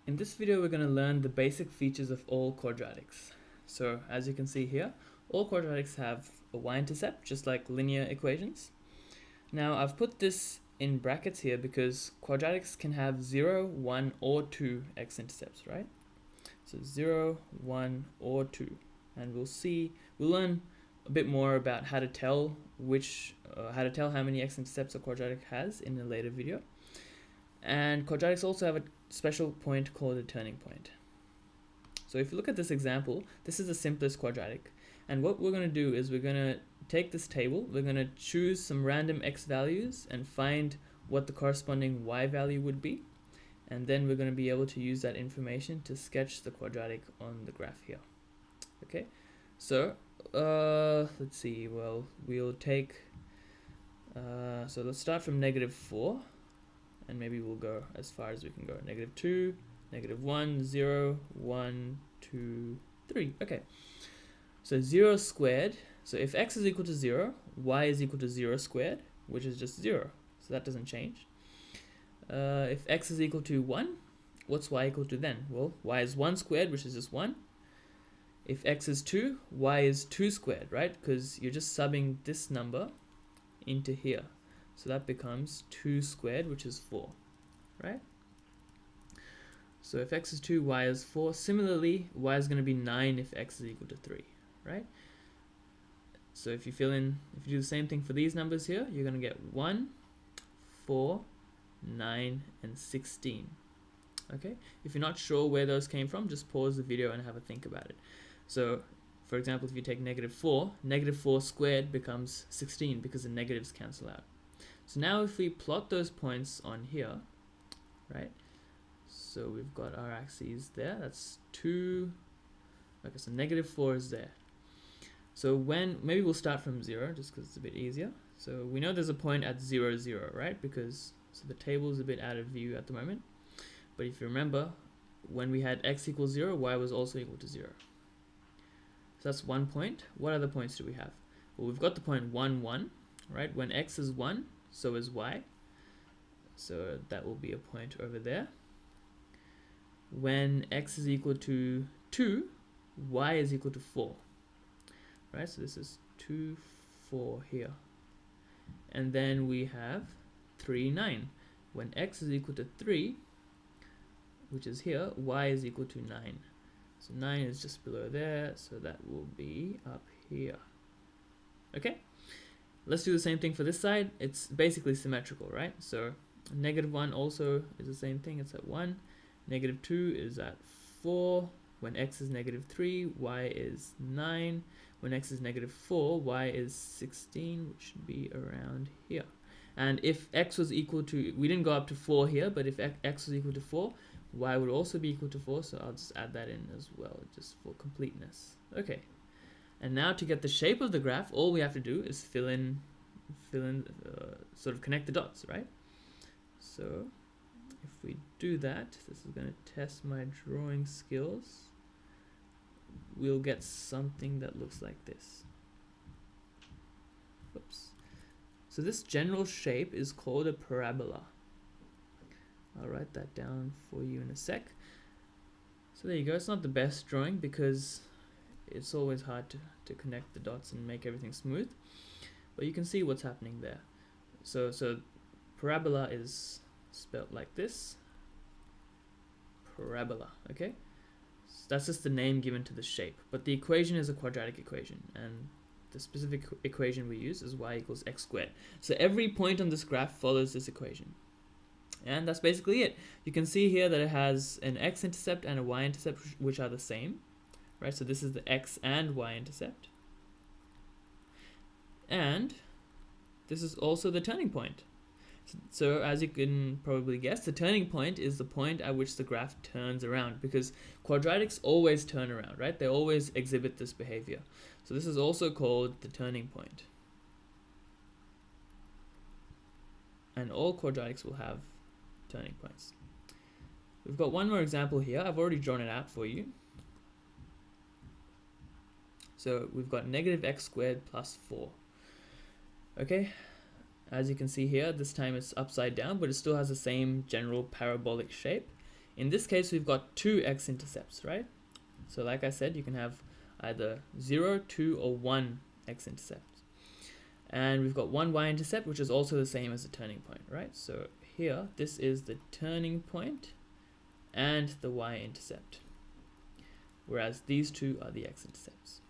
In this video, we're going to learn the basic features of all quadratics. So as you can see here, all quadratics have a y-intercept, just like linear equations. Now I've put this in brackets here because quadratics can have 0, 1, or 2 x-intercepts, right? So 0, 1, or 2. And we'll learn a bit more about how to tell how many x-intercepts a quadratic has in a later video. And quadratics also have a special point called a turning point. So if you look at this example, this is the simplest quadratic. And what we're going to do is we're going to take this table, we're going to choose some random x values and find what the corresponding y value would be. And then we're going to be able to use that information to sketch the quadratic on the graph here. Okay, so let's see, well, we'll take, so let's start from -4. And maybe we'll go as far as we can go. -2, -1, 0, 1, 2, 3. Okay. So 0 squared. So if x is equal to 0, y is equal to 0 squared, which is just 0. So that doesn't change. If x is equal to 1, what's y equal to then? Well, y is 1 squared, which is just 1. If x is 2, y is 2 squared, right? Because you're just subbing this number into here. So that becomes 2 squared, which is 4, right? So if x is 2, y is 4. Similarly, y is going to be 9 if x is equal to 3, right? So if you do the same thing for these numbers here, you're going to get 1, 4, 9, and 16. Okay? If you're not sure where those came from, just pause the video and have a think about it. So, for example, if you take -4 squared becomes 16 because the negatives cancel out. So now if we plot those points on here, right? So we've got our axes there, that's 2, okay, so -4 is there. So maybe we'll start from 0, just because it's a bit easier. So we know there's a point at 0, 0, right? So the table is a bit out of view at the moment. But if you remember, when we had x equals 0, y was also equal to 0. So that's one point. What other points do we have? Well, we've got the point 1, 1, right? When x is 1, so is y. So that will be a point over there. When x is equal to 2, y is equal to 4. Right, so this is 2, 4 here. And then we have 3, 9. When x is equal to 3, which is here, y is equal to 9. So 9 is just below there, so that will be up here. Okay? Let's do the same thing for this side. It's basically symmetrical, right? So -1 also is the same thing, it's at 1. -2 is at 4. When x is -3, y is 9. When x is -4, y is 16, which should be around here. And if x was equal to, we didn't go up to 4 here, but if x was equal to 4, y would also be equal to 4, so I'll just add that in as well, just for completeness. Okay. And now to get the shape of the graph, all we have to do is fill in, sort of connect the dots, right? So if we do that, this is going to test my drawing skills. We'll get something that looks like this. Oops. So this general shape is called a parabola. I'll write that down for you in a sec. So there you go. It's not the best drawing because it's always hard to connect the dots and make everything smooth, but you can see what's happening there. So parabola is spelled like this, parabola. Okay, so that's just the name given to the shape, but the equation is a quadratic equation, and the specific equation we use is y equals x squared. So every point on this graph follows this equation, and that's basically it. You can see here that it has an x-intercept and a y-intercept, which are the same. Right, so this is the x and y intercept. And this is also the turning point. So as you can probably guess, the turning point is the point at which the graph turns around, because quadratics always turn around, right? They always exhibit this behavior. So this is also called the turning point. And all quadratics will have turning points. We've got one more example here. I've already drawn it out for you. So we've got -x squared plus 4. Okay, as you can see here, this time it's upside down, but it still has the same general parabolic shape. In this case, we've got two x-intercepts, right? So like I said, you can have either 0, 2, or 1 x-intercept. And we've got one y-intercept, which is also the same as the turning point, right? So here, this is the turning point and the y-intercept, whereas these two are the x-intercepts.